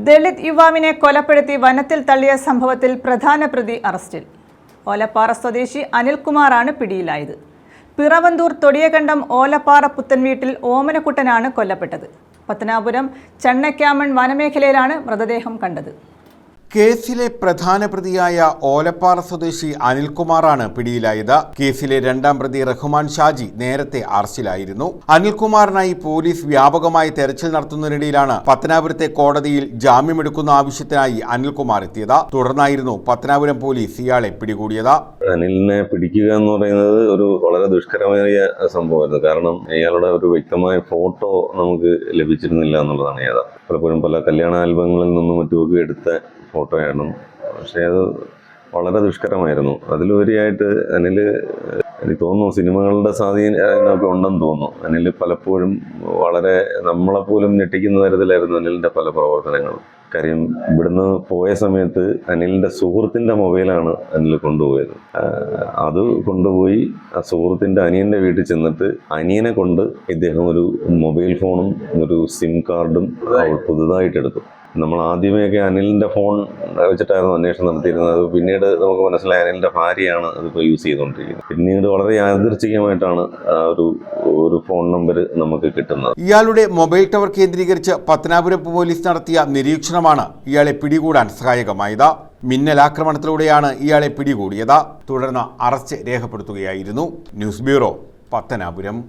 ദളിത് യുവാവിനെ കൊലപ്പെടുത്തി വനത്തിൽ തള്ളിയ സംഭവത്തിൽ പ്രധാന പ്രതി അറസ്റ്റിൽ. ഓലപ്പാറ സ്വദേശി അനിൽകുമാറാണ് പിടിയിലായത്. പിറവന്തൂർ തൊടിയകണ്ടം ഓലപ്പാറ പുത്തൻവീട്ടിൽ ഓമനക്കുട്ടനാണ് കൊല്ലപ്പെട്ടത്. പത്തനാപുരം ചണ്ണക്കാമൺ വനമേഖലയിലാണ് മൃതദേഹം കണ്ടത്. കേസിലെ പ്രധാന പ്രതിയായ ഓലപ്പാറ സ്വദേശി അനിൽകുമാറാണ് പിടിയിലായത്. കേസിലെ രണ്ടാം പ്രതി റഹ്മാൻ ഷാജി നേരത്തെ അറസ്റ്റിലായിരുന്നു. അനിൽകുമാറിനായി പോലീസ് വ്യാപകമായി തെരച്ചിൽ നടത്തുന്നതിനിടയിലാണ് പത്തനാപുരത്തെ കോടതിയിൽ ജാമ്യമെടുക്കുന്ന ആവശ്യത്തിനായി അനിൽകുമാർ എത്തിയത്. തുടർന്നായിരുന്നു പത്തനാപുരം പോലീസ് ഇയാളെ പിടികൂടിയത്. അനിലിനെ പിടിക്കുക എന്ന് പറയുന്നത് ഒരു വളരെ ദുഷ്കരമായ സംഭവമായിരുന്നു. കാരണം ഇയാളുടെ ഒരു വ്യക്തമായ ഫോട്ടോ നമുക്ക് ലഭിച്ചിരുന്നില്ല എന്നുള്ളതാണ് യാഥാർത്ഥ്യം. പലപ്പോഴും പല കല്യാണ ആൽബങ്ങളിൽ നിന്നും മറ്റുമൊക്കെ എടുത്ത ഫോട്ടോയാണ്. പക്ഷേ അത് വളരെ ദുഷ്കരമായിരുന്നു. അതിലുപരിയായിട്ട് എനിക്ക് തോന്നുന്നു സിനിമകളുടെ സ്വാധീനമൊക്കെ ഉണ്ടെന്ന് തോന്നുന്നു. അനിൽ പലപ്പോഴും വളരെ നമ്മളെപ്പോലും ഞെട്ടിക്കുന്ന തരത്തിലായിരുന്നു അനിലിൻ്റെ പല പ്രവർത്തനങ്ങളും. കാര്യം ഇവിടുന്ന് പോയ സമയത്ത് അനിലിൻ്റെ സുഹൃത്തിൻ്റെ മൊബൈലാണ് അനിൽ കൊണ്ടുപോയത്. അത് കൊണ്ടുപോയി ആ സുഹൃത്തിൻ്റെ അനിയൻ്റെ വീട്ടിൽ ചെന്നിട്ട് അനിയനെ കൊണ്ട് ഇദ്ദേഹം ഒരു മൊബൈൽ ഫോണും ഒരു സിം കാർഡും പുതുതായിട്ട് എടുത്തു. നമ്മൾ ആദ്യമേയൊക്കെ അനിലിൻ്റെ ഫോൺ വെച്ചിട്ടായിരുന്നു അന്വേഷണം നടത്തിയിരുന്നത്. പിന്നീട് നമുക്ക് മനസ്സിലായി അനിലിൻ്റെ ഭാര്യയാണ് അതിപ്പോൾ യൂസ് ചെയ്തുകൊണ്ടിരിക്കുന്നത്. പിന്നീട് വളരെ യാദൃച്ഛികമായിട്ടാണ് ഒരു ഫോൺ നമ്പർ നമുക്ക് കിട്ടുന്നത്. ഇയാളുടെ മൊബൈൽ ടവർ കേന്ദ്രീകരിച്ച് പത്തനാപുരം പോലീസ് നടത്തിയ നിരീക്ഷണമാണ് ഇയാളെ പിടികൂടാൻ സഹായകമായത്. മിന്നലാക്രമണത്തിലൂടെയാണ് ഇയാളെ പിടികൂടിയത്. തുടർന്ന് അറസ്റ്റ് രേഖപ്പെടുത്തുകയായിരുന്നു. News bureau, Pathanapuram.